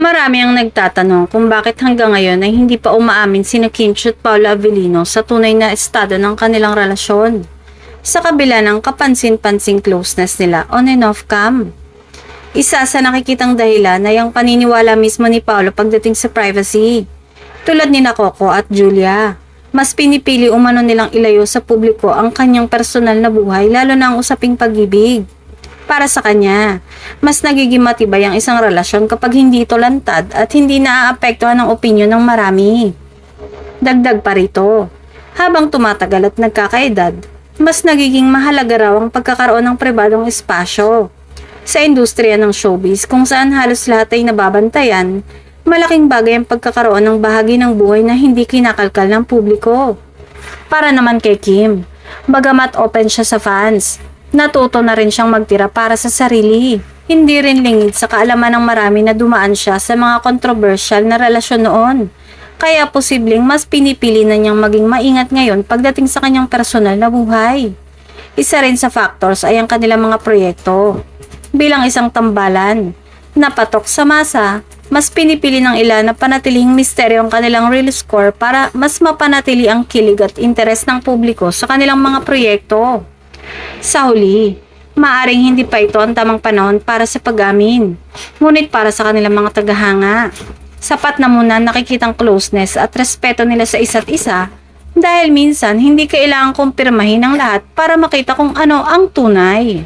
Marami ang nagtatanong kung bakit hanggang ngayon ay hindi pa umaamin sina Kim Chiu at Paolo Avellino sa tunay na estado ng kanilang relasyon. Sa kabila ng kapansin-pansing closeness nila on and off cam. Isa sa nakikitang dahilan ay ang paniniwala mismo ni Paolo pagdating sa privacy. Tulad ni Coco at Julia, mas pinipili umano nilang ilayo sa publiko ang kanyang personal na buhay lalo na ang usaping pag-ibig. Para sa kanya, mas nagiging matibay ang isang relasyon kapag hindi ito lantad at hindi naaapektuhan ng opinyon ng marami. Dagdag pa rito, habang tumatagal at nagkakaedad, mas nagiging mahalaga raw ang pagkakaroon ng pribadong espasyo. Sa industriya ng showbiz kung saan halos lahat ay nababantayan, malaking bagay ang pagkakaroon ng bahagi ng buhay na hindi kinakalkal ng publiko. Para naman kay Kim, bagamat open siya sa fans, natuto na rin siyang magtira para sa sarili. Hindi rin lingid sa kaalaman ng marami na dumaan siya sa mga controversial na relasyon noon. Kaya posibleng mas pinipili na niyang maging maingat ngayon pagdating sa kanyang personal na buhay. Isa rin sa factors ay ang kanilang mga proyekto. Bilang isang tambalan, napatok sa masa, mas pinipili ng ilan na panatilihing misteryo ang kanilang real score para mas mapanatili ang kilig at interes ng publiko sa kanilang mga proyekto. Sa huli, maaring hindi pa ito ang tamang panahon para sa pag-amin, ngunit para sa kanilang mga tagahanga. Sapat na muna nakikitang closeness at respeto nila sa isa't isa dahil minsan hindi kailangang kumpirmahin ang lahat para makita kung ano ang tunay.